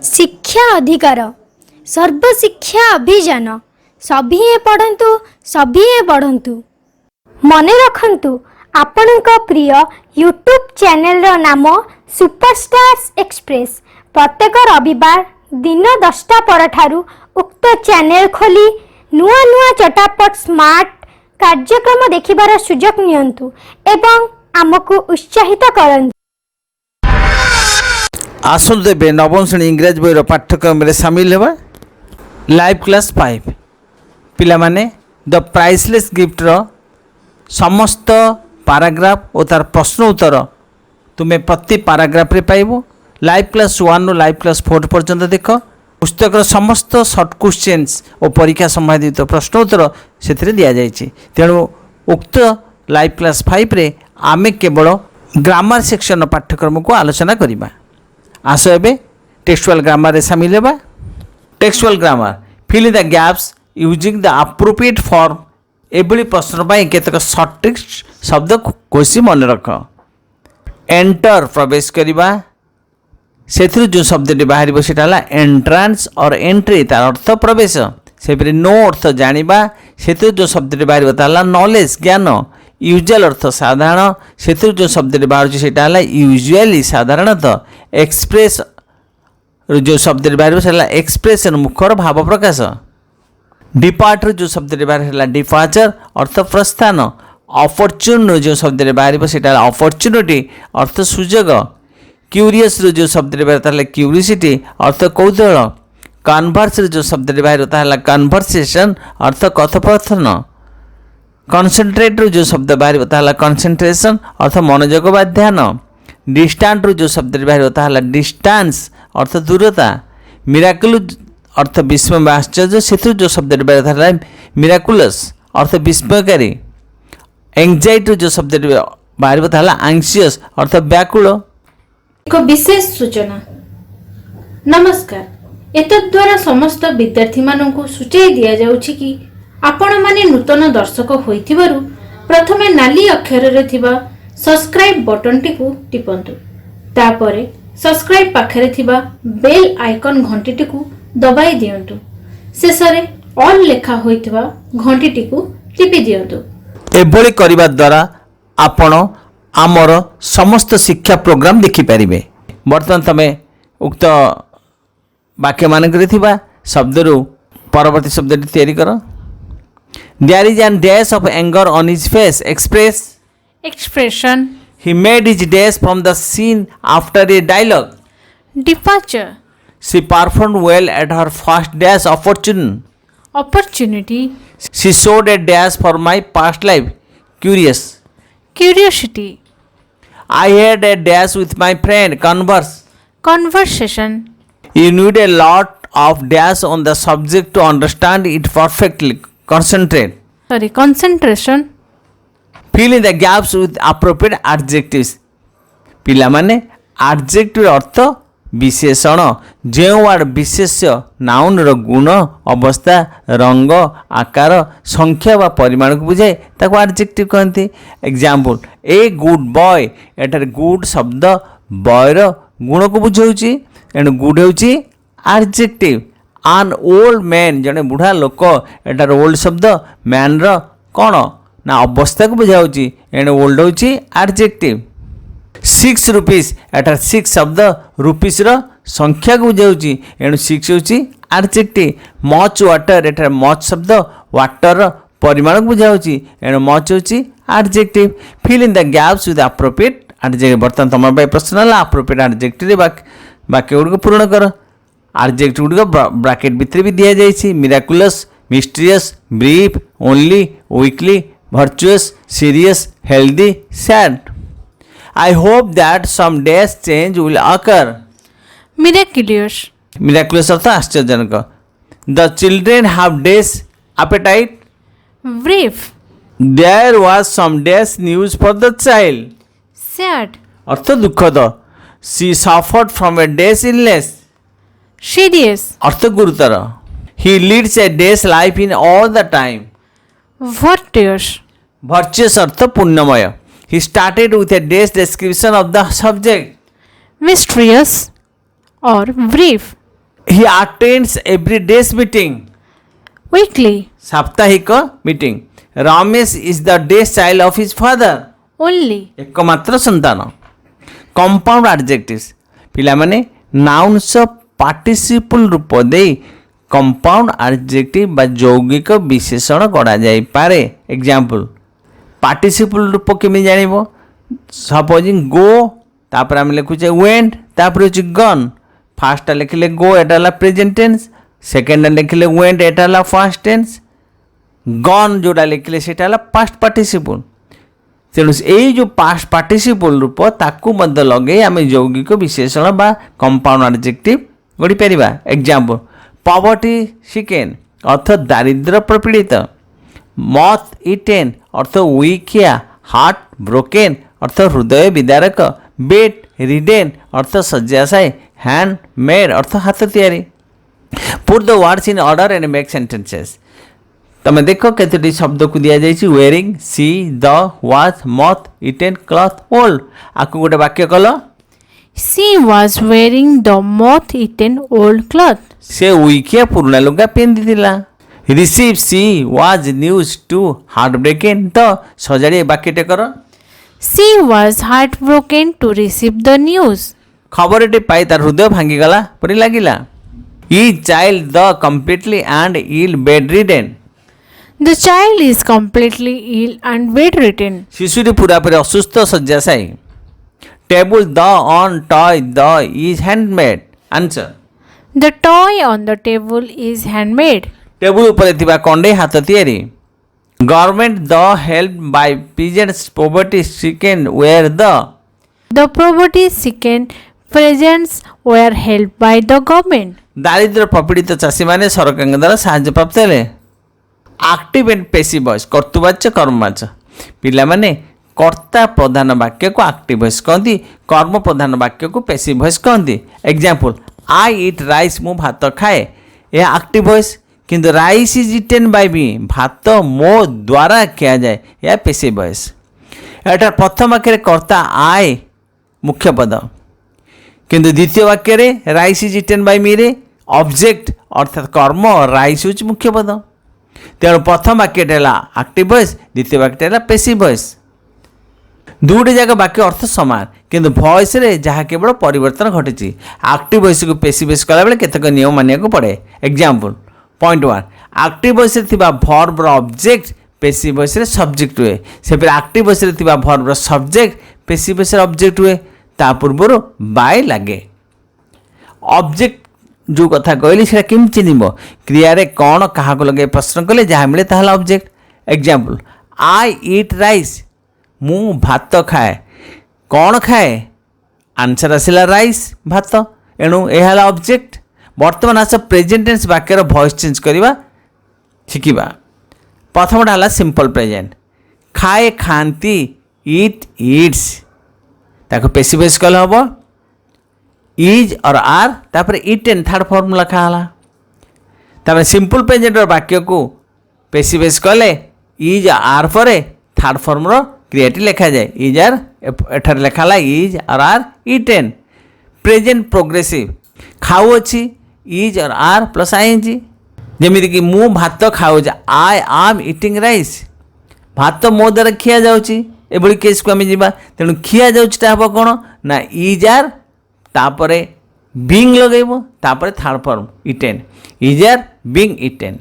शिक्षा अधिकार सर्वशिक्षा अभियान सभी पढ़ंतु सभी पढ़ंतु। मने रखंतु आपणक प्रिय यूट्यूब चैनल रो नाम सुपरस्टार्स एक्सप्रेस। प्रत्येक रविवार दिन 10टा पर ठारू उक्त चैनल खोली नुआ नुआ चटापट स्मार्ट कार्यक्रम देखिबार सुजोग नियंतु एवं आमको उत्साहित करंतु। आसंतु एबे नवम श्रेणी इंग्रेज बहीर पाठ्यक्रम में सामिल हेबा लाइव क्लास 5 पिला माने द प्राइसलेस गिफ्ट रो समस्त पाराग्राफ और तार प्रश्न उत्तर तुम्हें प्रति पाराग्राफ रे पाइबो। लाइव क्लास 1 रो लाइव क्लास 4 पर्यंत देख पुस्तक समस्त सर्ट क्वेश्चंस और परीक्षा संबंधित प्रश्न उत्तर से दिया जाइए। तेणु उक्त लाइव क्लास 5 रे आमे केवल ग्रामर सेक्शन पाठ्यक्रम को आलोचना करिबा। आस एबे टेक्सुअल ग्रामर रे सामिल हेबा। Textual grammar fill in the gaps using the appropriate form. एभली प्रश्न पाई केतक सटीक शब्द कोसी मन रख। एंटर प्रवेश करिबा से जो शब्द बाहर से एंट्रांस और एंट्री तार अर्थ प्रवेश से नो अर्थ जानिबा से जो शब्द बाहर नॉलेज ज्ञान। यूजुअल अर्थ साधारण से जो शब्द बाहर से यूजुअली साधारणतः। एक्सप्रेस जो शब्द बाहर से एक्सप्रेशन मुखर भाव प्रकाश। डिपार्ट जो शब्द बाहर डिपार्चर अर्थ प्रस्थान। अपॉर्चुन जो शब्द बाहर से अपॉर्चुनिटी अर्थ सुजोग। क्यूरियस जो शब्द बाहर क्यूरियोसिटी अर्थ कौतूहल। कन्वर्स जो शब्द बाहर कन्वर्सेशन अर्थ कथोपकथन। कॉन्सेंट्रेट जो शब्द बाहर कॉन्सेंट्रेशन अर्थ मनोयोग बा ध्यान। डिस्टांट जो शब्द बाहर डिस्टेंस अर्थ दूरता। मिराकुल अर्थ विस्मय आश्चर्य से जो शब्द बाहर मिराकुलस अर्थ विस्मयकारी। एंजाइटी जो शब्द बाहर एंग्जियस अर्थ व्याकुल। एक विशेष सूचना। नमस्कार। एतद्वारा समस्त विद्यार्थी माननकु सूचय दिया जाउछि कि आपण माने नूतन दर्शक होइथिबारु प्रथमे नाली अक्षर रे थिबा सब्सक्राइब बटन टिकु टिपंतु। तापरे सब्सक्राइब पाखरे थिबा बेल आइकन घंटी टिकु दबाई दियंतु। शेषरे ऑल लेखा होइथिबा घंटी टिकु टिपि दियंतु। एभली करिबा द्वारा आपण आमर समस्त शिक्षा प्रोग्राम देखिपारे। बर्तमान तमें उक्त वाक्य मानक शब्द परवर्ती शब्द तैयारी कर। There is an dash of anger on his face. Express expression. He made his dash from the scene after a dialogue. Departure. She performed well at her first dash opportunity. She showed a dash for my past life. Curiosity. I had a dash with my friend. Conversation. You need a lot of dash on the subject to understand it perfectly. Concentration. Fill in the gaps with appropriate adjectives. पिला माने adjective अर्थ विशेषण। जो ward विशेष्य noun रो गुण अवस्था रंग आकार संख्या व परिमाण को बुझाए ताको एडजेक्टिव कहते। Example a good boy. एटार गुड शब्द बॉय रो गुण को बुझाउची एंड गुड होउची एडजेक्टिव। आन ओल्ड मैन जने बुढ़ा लोक एटार ओल्ड शब्द मैन रो कोन ना अवस्था को बुझाउची एंड ओल्ड होउची एडजेक्टिव। 6 रुपीस एटार 6 शब्द रुपीस रो संख्या को बुझाउची एणु 6 होची एडजेक्टिव। मच वाटर एटार मच शब्द वाटर रो परिमाण को बुझाउची एणु मच होची adjective. Fill in the gaps with appropriate adjective. बर्तमान तुम प्रश्न है एप्रोप्रिएट एडजेक्टिव रे वाक्य गुड़ पूर्ण कर। एडजेक्टिव गुड़ ब्रैकेट भितर भी दिया जाइए। Miraculous mysterious brief only weekly virtuous serious healthy sad. I hope that some days change will occur. Miraculous. Miraculous अर्थ आश्चर्यजनक। The children have days appetite. Brief. There was some days news for the child. Sad. अर्थ दुखद। She suffered from a day's illness. Serious. अर्थ गुरुतर। He leads a day's life in all the time. Virtuous. Virtuous अर्थ पुण्यमय। He started with a day's description of the subject. Mysterious or brief. ହି attends every days meeting, weekly, ସାପ୍ତାହିକ meeting. Ramesh is the days child of his father, only, ଏକମାତ୍ର ସନ୍ତାନ। Compound ଆଡଜେକ୍ଟିଭସ୍, ପିଲାମାନେ nouns ପାର୍ଟିସିପଲ୍ ରୂପ ଦେଇ compound adjective ବା ଯୌଗିକ ବିଶେଷଣ ଗଢ଼ାଯାଇପାରେ। ଏକ୍ଜାମ୍ପଲ୍, ପାର୍ଟିସିପଲ୍ ରୂପ କେମିତି ଜାଣିବ? ସପୋଜିଂ ଗୋ, ତାପରେ ଆମେ ଲେଖୁଛେ ୱେଣ୍ଟ, ତାପରେ ହେଉଛି ଗନ୍। ଫାର୍ଷ୍ଟଟା ଲେଖିଲେ ଗୋ, ଏଟା ହେଲା ପ୍ରେଜେଣ୍ଟ ଟେନ୍ସ। ସେକେଣ୍ଡଟା ଲେଖିଲେ ୱେଣ୍ଟ, ଏଟା ହେଲା ଫାଷ୍ଟ ଟେନ୍ସ। ଗନ୍ ଯେଉଁଟା ଲେଖିଲେ ସେଇଟା ହେଲା ପାଷ୍ଟ ପାର୍ଟିସିପଲ୍। ତେଣୁ ଏଇ ଯେଉଁ ପାଷ୍ଟ ପାର୍ଟିସିପଲ୍ ରୂପ ତାକୁ ମଧ୍ୟ ଲଗାଇ ଆମେ ଯୌଗିକ ବିଶେଷଣ ବା କମ୍ପାଉଣ୍ଡ ଆଡଜେକ୍ଟିଭ ଗଢ଼ିପାରିବା। ଏକ୍ଜାମ୍ପଲ୍, ପଭର୍ଟି ସିକେନ୍ ଅର୍ଥ ଦାରିଦ୍ର୍ୟ ପ୍ରପୀଡ଼ିତ। ମଥ୍ ଇଟେନ୍ ଅର୍ଥ ଉଇକିଆ ହାର୍ଟ ବ୍ରୋକେନ୍ ଅର୍ଥ ହୃଦୟ ବିଦାରକ। ବେଟ୍ ରିଡେନ୍ ଅର୍ଥ ଶଯ୍ୟାଶାୟୀ। ହ୍ୟାଣ୍ଡ ମେଡ୍ ଅର୍ଥ ହାତ ତିଆରି। Put the words in order and make sentences. ତମେ ଦେଖ କେତୋଟି ଶବ୍ଦକୁ ଦିଆଯାଇଛି, wearing, she, the, watch, moth, eaten, cloth, old. ଆକୁ ଗୋଟେ ବାକ୍ୟ କଲ। she was wearing the moth-eaten old cloth. ସେ ଉଇକିଆ ପୁରୁଣା ଲୁଗା ପିନ୍ଧିଥିଲା। Receive, she was news to heart broken. ତ ସଜାଡ଼ି ଏ ବାକ୍ୟଟେ କର। She was heartbroken to receive the news. ଖବରଟି ପାଇ ତାର ହୃଦୟ ଭାଙ୍ଗିଗଲା ପରି ଲାଗିଲା। ଇ child the completely and ill bed ridden. The child is completely ill and bedridden. ଶିଶୁଟି ପୁରାପୁରି ଅସୁସ୍ଥ ଶଯ୍ୟାଶାୟୀ। Table the on toy the is handmade. Answer, The toy on the table is handmade. Table ଉପରେ ଥିବା କଣ୍ଢେଇ ହାତ ତିଆରି। Government the help by peasants poverty stricken were the. The poverty-stricken peasants were helped by the government. ଦାରିଦ୍ର୍ୟ ପ୍ରପୀଡ଼ିତ ଚାଷୀମାନେ ସରକାରଙ୍କ ଦ୍ୱାରା ସାହାଯ୍ୟ ପ୍ରାପ୍ତ ହେଲେ। ଆକ୍ଟିଭ୍ ଆଣ୍ଡ ପେସିଭ୍ ଭଏସ୍, କର୍ତ୍ତୃବାଚ୍ୟ କର୍ମବାଚ୍ୟ। ପିଲାମାନେ କର୍ତ୍ତା ପ୍ରଧାନ ବାକ୍ୟକୁ ଆକ୍ଟିଭ୍ ଭଏସ୍ କହନ୍ତି, କର୍ମ ପ୍ରଧାନ ବାକ୍ୟକୁ ପେସିଭ୍ ଭଏସ୍ କହନ୍ତି। ଏକ୍ଜାମ୍ପଲ୍, ଆଇ ଇଟ୍ ରାଇସ୍, ମୁଁ ଭାତ ଖାଏ। ଏହା ଆକ୍ଟିଭ୍ ଭଏସ୍। କିନ୍ତୁ rice is eaten by me, ଭାତ ମୋ ଦ୍ୱାରା ଖିଆଯାଏ, ଏହା ପେସିଭ୍ ଭଏସ୍। ଏଠାରେ ପ୍ରଥମ ବାକ୍ୟରେ କର୍ତ୍ତା ଆଏ ମୁଖ୍ୟ ପଦ, କିନ୍ତୁ ଦ୍ୱିତୀୟ ବାକ୍ୟରେ ରାଇସ୍ ଇଜ୍ ଇଟେନ୍ ବାଇ ମିରେ ଅବଜେକ୍ଟ ଅର୍ଥାତ୍ କର୍ମ ରାଇସ୍ ହେଉଛି ମୁଖ୍ୟ ପଦ। ତେଣୁ ପ୍ରଥମ ବାକ୍ୟଟା ହେଲା ଆକ୍ଟିଭ୍ ଭଏସ୍, ଦ୍ୱିତୀୟ ବାକ୍ୟଟା ହେଲା ପେସିଭ୍ ଭଏସ୍। ଦୁଇଟି ଯାକ ବାକ୍ୟ ଅର୍ଥ ସମାନ, କିନ୍ତୁ ଭଏସ୍ରେ ଯାହା କେବଳ ପରିବର୍ତ୍ତନ ଘଟିଛି। ଆକ୍ଟିଭ୍ ଭଏସ୍କୁ ପେସିଭ୍ ଭଏସ୍ କଲାବେଳେ କେତେକ ନିୟମ ମାନିବାକୁ ପଡ଼େ। ଏକ୍ଜାମ୍ପଲ୍, ପଏଣ୍ଟ 1, ଆକ୍ଟିଭ୍ ଭଏସ୍ରେ ଥିବା ଭର୍ବର ଅବଜେକ୍ଟ ପେସିଭ୍ ଭଏସ୍ରେ ସବଜେକ୍ଟ ହୁଏ। ସେପରି ଆକ୍ଟିଭ୍ ଭଏସ୍ରେ ଥିବା ଭର୍ବର ସବଜେକ୍ଟ ପେସିଭ୍ ଭଏସ୍ରେ ଅବଜେକ୍ଟ ହୁଏ। ତା ପୂର୍ବରୁ ବାଏ ଲାଗେ। ଅବଜେକ୍ଟ ଯେଉଁ କଥା କହିଲି ସେଇଟା କେମିତି ଚିହ୍ନିବ? କ୍ରିୟାରେ କ'ଣ କାହାକୁ ଲଗାଇ ପ୍ରଶ୍ନ କଲେ ଯାହା ମିଳେ ତାହା ହେଲା object. Example, I eat rice, ମୁଁ ଭାତ ଖାଏ। କ'ଣ ଖାଏ? ଆନ୍ସର୍ ଆସିଲା ରାଇସ୍, ଭାତ। ଏଣୁ ଏହା ହେଲା ଅବଜେକ୍ଟ। ବର୍ତ୍ତମାନ ଆସ ପ୍ରେଜେଣ୍ଟ ଟେନ୍ସ ବାକ୍ୟର ଭଏସ୍ ଚେଞ୍ଜ କରିବା ଶିଖିବା। ପ୍ରଥମଟା ହେଲା ସିମ୍ପଲ୍ ପ୍ରେଜେଣ୍ଟ। ଖାଏ, ଖାଆନ୍ତି, ଇଟ୍, ଇଟ୍ସ। ତାକୁ ପେସିଭ୍ ଭଏସ୍ କଲେ ହେବ ଇଜ୍ ଅର୍ ଆର୍, ତାପରେ ଇଟେନ୍ ଥାର୍ଡ଼ ଫର୍ମ ଲେଖା ହେଲା। ତାପରେ ସିମ୍ପଲ୍ ପ୍ରେଜେଣ୍ଟର ବାକ୍ୟକୁ ପେସିଭ୍ ଭଏସ୍ କଲେ ଇଜ୍ ଆର୍ ପରେ ଥାର୍ଡ଼ ଫର୍ମର କ୍ରିୟାଟି ଲେଖାଯାଏ। ଇଜ୍ ଆର୍ ଏଠାରେ ଲେଖା ହେଲା is or are eaten. Present progressive, ଖାଉଅଛି is or are plus ING. ଯେମିତିକି ମୁଁ ଭାତ ଖାଉଛି, ଆଇ ଆମ୍ ଇଟିଂ ରାଇସ୍, ଭାତ ମୋ ଦ୍ୱାରା ଖିଆଯାଉଛି। ଏଭଳି କେସ୍କୁ ଆମେ ଯିବା। ତେଣୁ ଖିଆଯାଉଛିଟା ହେବ କ'ଣ ନା ଇଜ୍ ଆର୍, ତାପରେ ବିଙ୍ଗ ଲଗାଇବ, ତାପରେ third form eaten, is are being eaten.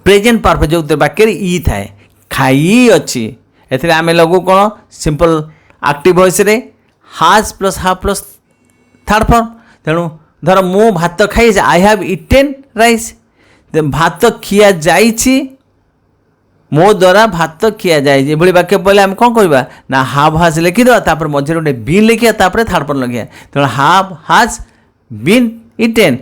Present perfect ଯେଉଁ ବାକ୍ୟରେ ଇ ଥାଏ, ଖାଇଅଛି, ଏଥିରେ ଆମେ ଲଗାଉ କ'ଣ ସିମ୍ପଲ୍ ଆକ୍ଟିଭ୍ ଭଏସ୍ରେ has plus have plus third form. ତେଣୁ ଧର ମୁଁ ଭାତ ଖାଇଛି, ଆଇ ହାଭ୍ ଇଟେନ୍ ରାଇସ୍, ଭାତ ଖିଆଯାଇଛି, ମୋ ଦ୍ୱାରା ଭାତ ଖିଆଯାଇଛି। ଏଭଳି ବାକ୍ୟ ପଡ଼ିଲେ ଆମେ କ'ଣ କରିବା ନା ହାଭ୍ ହାଜ୍ ଲେଖିଦେବା, ତାପରେ ମଝିରେ ଗୋଟେ ବିନ୍ ଲେଖିବା, ତାପରେ ଥାର୍ଡ଼ ଫର୍ମ ଲେଖିବା। ତେଣୁ have has been eaten.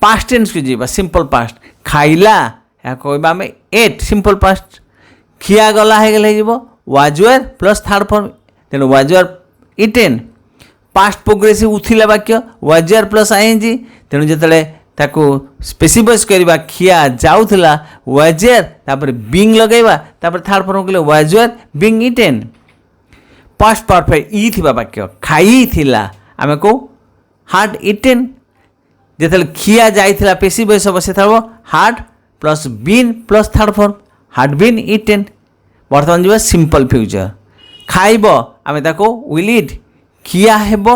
Past ଟେନ୍ସକୁ ଯିବା, ସିମ୍ପଲ୍ ପାଷ୍ଟ। ଖାଇଲା, ଏହା କହିବା ଆମେ ଏଟ୍, ସିମ୍ପଲ୍ ପାଷ୍ଟ। ଖିଆଗଲା ହେଇଯିବ was were plus third form. ତେଣୁ was were eaten. Past progressive ଉଠିଲା ବାକ୍ୟ, ୱାଜ୍ ୱେର୍ ପ୍ଲସ୍ ଆଇଏନ୍ଜି। ତେଣୁ ଯେତେବେଳେ ତାକୁ ସ୍ପେସିଫାଇଜ୍ କରିବା ଖିଆ ଯାଉଥିଲା, ୱାଜ୍ ୱେର୍, ତାପରେ ବିଙ୍ଗ ଲଗାଇବା, ତାପରେ ଥାର୍ଡ଼ ଫର୍ମ କଲେ was were being eaten. Past perfect ଇ ଥିବା ବାକ୍ୟ, ଖାଇଥିଲା, ଆମେ କହୁ ହାର୍ଟ ଇଟେନ୍। ଯେତେବେଳେ ଖିଆ ଯାଇଥିଲା ପେଶୀ ବୟସ ହେବ ସେତେବେଳେ ହେବ had plus been plus third form had been eaten. ବର୍ତ୍ତମାନ ଯିବା ସିମ୍ପଲ୍ ଫ୍ୟୁଚର। ଖାଇବ ଆମେ ତାକୁ ୱିଲ୍ ଇଟ୍, ଖିଆ ହେବ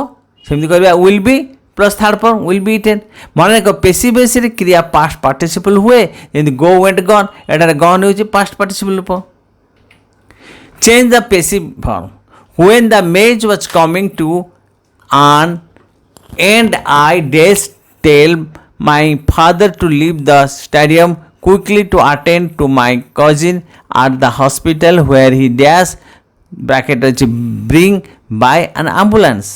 ସେମିତି କରିବା will be plus third form will be eaten. ମନେ ରଖ ପେଶୀ ବୟସରେ କ୍ରିୟା ପାଷ୍ଟ ପାର୍ଟିସିପଲ୍ ହୁଏ, ଯେମିତି ଗୋ ୱେଣ୍ଟ ଗନ୍, ଏଠାରେ ଗନ୍ ହେଉଛି ପାଷ୍ଟ ପାର୍ଟିସିପଲ୍ ରୂପ। Change the passive form when the mage was coming to an end I dashed tell my father to leave the stadium quickly to attend to my cousin at the hospital where he dashed bracket bring by an ambulance.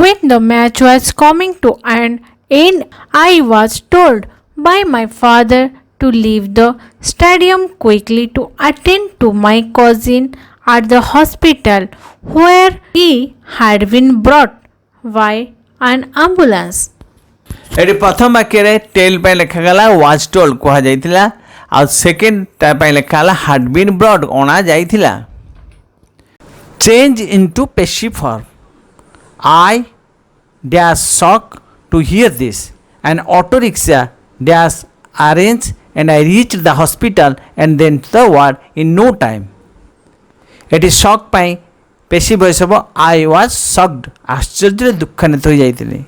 When the match was coming to an end, I was told by my father to leave the stadium quickly to attend to my cousin at the hospital where he had been brought by an ambulance. ଏଠି ପ୍ରଥମ ବାକ୍ୟରେ tail ପାଇଁ ଲେଖାଗଲା was told କୁହାଯାଇଥିଲା, ଆଉ second ପାଇଁ ଲେଖାଗଲା had been brought ଅଣାଯାଇଥିଲା। Change into passive form I dash shocked to hear this. An auto rickshaw dash arranged and I reached the hospital and then the ward in no time. ଏଠି ସକ୍ ପାଇଁ ପେଶୀ ବୟସ ହେବ I was ସକ୍ଡ, ଆଶ୍ଚର୍ଯ୍ୟରେ ଦୁଃଖାନ୍ୱିତ ହୋଇଯାଇଥିଲି।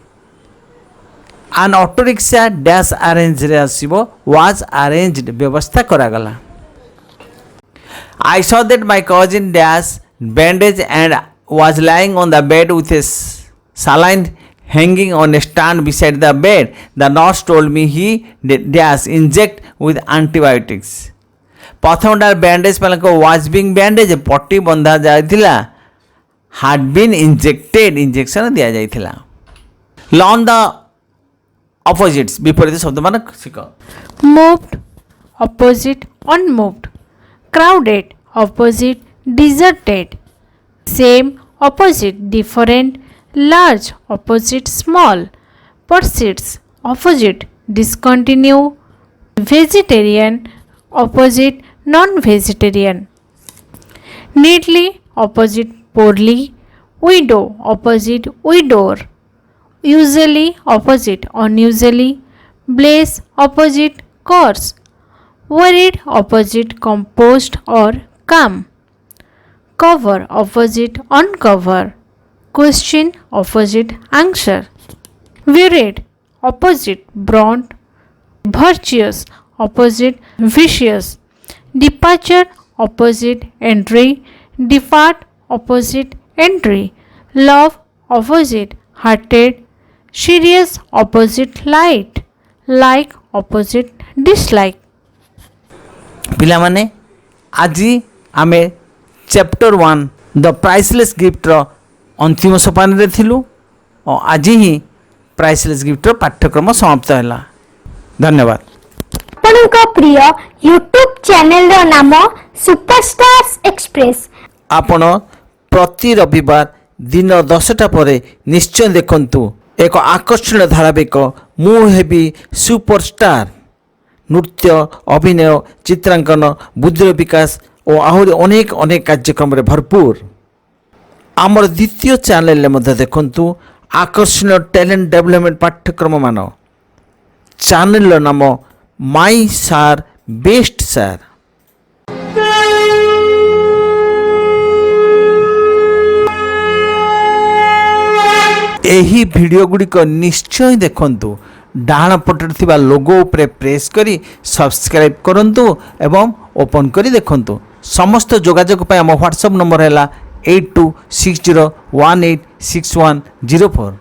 ଆନ୍ auto rickshaw dash ଆରେଞ୍ଜରେ ଆସିବ was arranged, ବ୍ୟବସ୍ଥା କରାଗଲା। I saw that my cousin dash bandage and was lying on the bed with a saline hanging on a stand beside the bed. The nurse told me he dash inject with antibiotics. ପ୍ରଥମଟା bandage ପାଇଁ was being bandage, ପଟି ବନ୍ଧା ଯାଇଥିଲା। Had been injected, injection ଦିଆଯାଇଥିଲା। Learn the opposites, ବିପରୀତ ଶବ୍ଦମାନ ଶିଖ। Moved, opposite unmoved. Crowded, opposite deserted. Same, opposite different. Large, opposite small. Proceeds, opposite discontinue. Vegetarian, opposite non-vegetarian. Neatly, opposite poorly. Widow, opposite widower. Usually, opposite unusually. Blaze, opposite curse. Worried, opposite composed or calm. Cover, opposite uncover. Question, opposite answer. Worried, opposite brought. Virtuous, opposite vicious. Departure, opposite entry. Depart, opposite entry. Love, opposite hearted. Serious, opposite light. Like, opposite dislike. ପିଲାମାନେ ଆଜି ଆମେ chapter 1 ଦ ପ୍ରାଇସଲେସ୍ ଗିଫ୍ଟର ଅନ୍ତିମ ସୋପାନରେ ଥିଲୁ ଓ ଆଜି ହିଁ ପ୍ରାଇସଲେସ୍ ଗିଫ୍ଟର ପାଠ୍ୟକ୍ରମ ସମାପ୍ତ ହେଲା। ଧନ୍ୟବାଦ। ଆପଣଙ୍କ ପ୍ରିୟ ୟୁଟ୍ୟୁବ୍ ଚ୍ୟାନେଲର ନାମ ସୁପରଷ୍ଟାର୍ସ ଏକ୍ସପ୍ରେସ୍। ଆପଣ ପ୍ରତି ରବିବାର ଦିନ 10ଟା ପରେ ନିଶ୍ଚୟ ଦେଖନ୍ତୁ ଏକ ଆକର୍ଷଣୀୟ ଧାରାବାହିକ ମୁଁ ହେବି ସୁପରଷ୍ଟାର। ନୃତ୍ୟ, ଅଭିନୟ, ଚିତ୍ରାଙ୍କନ, ବୁଦ୍ଧିର ବିକାଶ ଓ ଆହୁରି ଅନେକ ଅନେକ କାର୍ଯ୍ୟକ୍ରମରେ ଭରପୁର। ଆମର ଦ୍ୱିତୀୟ ଚ୍ୟାନେଲରେ ମଧ୍ୟ ଦେଖନ୍ତୁ ଆକର୍ଷଣୀୟ ଟ୍ୟାଲେଣ୍ଟ ଡେଭଲପମେଣ୍ଟ ପାଠ୍ୟକ୍ରମମାନ। ଚ୍ୟାନେଲର ନାମ ମାଇ ସାର୍ ବେଷ୍ଟ ସାର୍। ଏହି ଭିଡ଼ିଓ ଗୁଡ଼ିକ ନିଶ୍ଚୟ ଦେଖନ୍ତୁ। ଡାହାଣ ପଟରେ ଥିବା ଲୋଗୋ ଉପରେ ପ୍ରେସ୍ କରି ସବସ୍କ୍ରାଇବ୍ କରନ୍ତୁ ଏବଂ ଓପନ୍ କରି ଦେଖନ୍ତୁ। ସମସ୍ତ ଯୋଗାଯୋଗ ପାଇଁ ଆମ ହ୍ୱାଟ୍ସଆପ୍ ନମ୍ବର ହେଲା 8260186104।